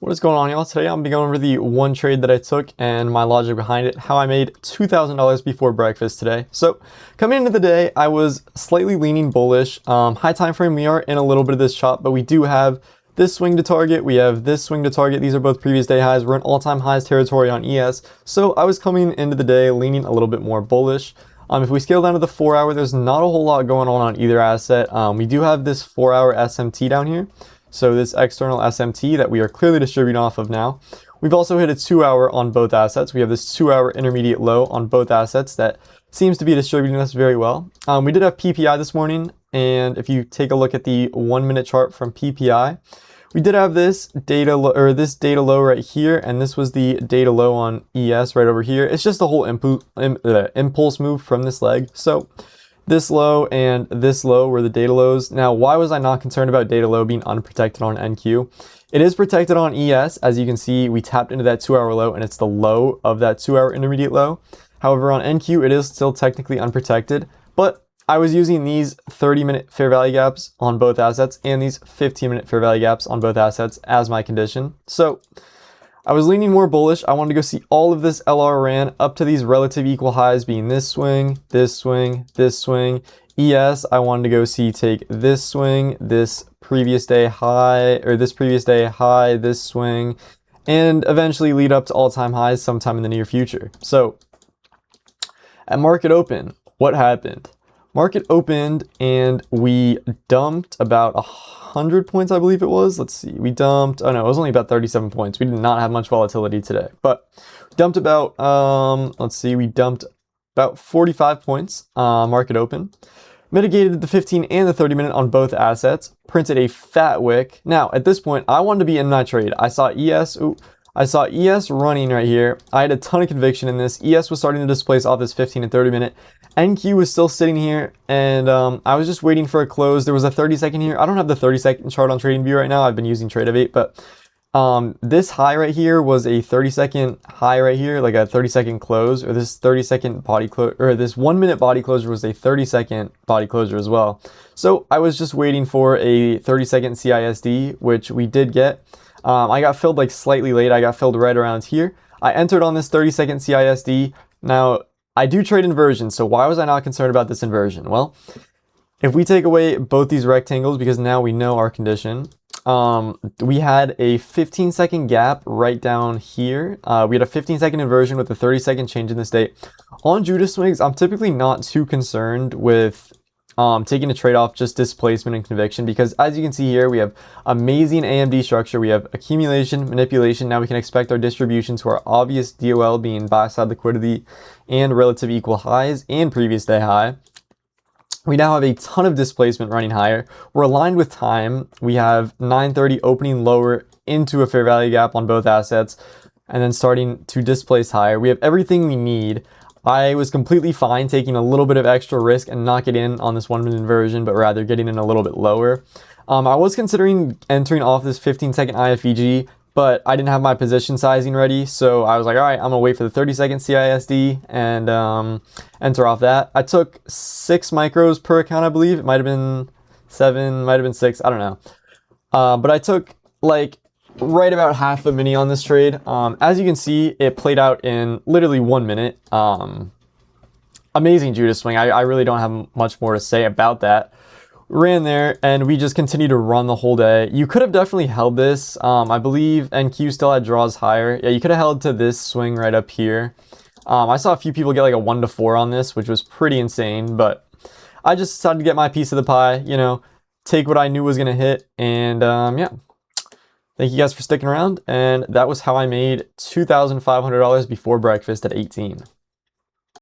What is going on, y'all? Today I'm going to be going over the one trade that I took and my logic behind it, how I made $2,000 before breakfast today. So coming into the day, I was slightly leaning bullish. High time frame, we are in a little bit of this chop, but we do have this swing to target. We have this swing to target. These are both previous day highs. We're in all-time highs territory on ES. So I was coming into the day leaning a little bit more bullish. If we scale down to the 4 hour, there's not a whole lot going on either asset. We do have this 4 hour SMT down here. So this external SMT that we are clearly distributing off of now. We've also hit a 2 hour on both assets. We have this 2 hour intermediate low on both assets that seems to be distributing us very well. We did have PPI this morning, and if you take a look at the 1 minute chart from PPI, we did have this data low right here, and this was the data low on ES right over here. It's just a whole impulse move from this leg. So this low and this low were the data lows. Now, why was I not concerned about data low being unprotected on NQ? It is protected on ES. As you can see, we tapped into that 2 hour low, and it's the low of that 2 hour intermediate low. However, on NQ, it is still technically unprotected, but I was using these 30-minute fair value gaps on both assets and these 15-minute fair value gaps on both assets as my condition. So I was leaning more bullish. I wanted to go see all of this LR ran up to these relative equal highs being this swing, this swing, this swing. ES, I wanted to go see take this swing, this previous day high, or this previous day high, this swing, and eventually lead up to all-time highs sometime in the near future. So at market open, what happened? Market opened and we dumped about 100 points, I believe it was. Let's see, we dumped, oh no, it was only about 37 points. We did not have much volatility today, but dumped about, let's see, we dumped about 45 points, market open. Mitigated the 15 and the 30 minute on both assets, printed a fat wick. Now, at this point, I wanted to be in my trade. I saw ES running right here. I had a ton of conviction in this. ES was starting to displace off this 15 and 30 minute. NQ was still sitting here, and I was just waiting for a close. There was a 30-second here. I don't have the 30-second chart on TradingView right now. I've been using Trade but this high right here was a 30-second high right here, like a 30-second close, or this 30-second body close, or this 1 minute body closure was a 30-second body closure as well. So I was just waiting for a 30-second CISD, which we did get. I got filled like slightly late. I got filled right around here. I entered on this 30-second CISD. Now, I do trade inversions, so why was I not concerned about this inversion? Well, if we take away both these rectangles, because now we know our condition, we had a 15-second gap right down here. We had a 15-second inversion with a 30-second change in the state. On Judas Swings, I'm typically not too concerned with taking a trade-off just displacement and conviction, because as you can see here, we have amazing AMD structure. We have accumulation, manipulation. Now we can expect our distribution to our obvious DOL being buy-side liquidity and relative equal highs and previous day high. We now have a ton of displacement running higher. We're aligned with time. We have 930 opening lower into a fair value gap on both assets and then starting to displace higher. We have everything we need. I was completely fine taking a little bit of extra risk and not getting in on this 1 minute inversion, but rather getting in a little bit lower. I was considering entering off this 15-second IFEG, but I didn't have my position sizing ready. So I was like, all right, I'm gonna wait for the 30-second CISD and enter off that. I took 6 micros per account, I believe. It might've been 7, might've been 6, I don't know. But I took like right about half a mini on this trade. As you can see, it played out in literally 1 minute. Amazing Judas Swing. I really don't have much more to say about that. Ran there and we just continued to run the whole day. You could have definitely held this. I believe NQ still had draws higher. Yeah, you could have held to this swing right up here. I saw a few people get like a 1 to 4 on this, which was pretty insane, but I just decided to get my piece of the pie, you know, take what I knew was gonna hit, and yeah. Thank you guys for sticking around, and that was how I made $2,500 before breakfast at 18.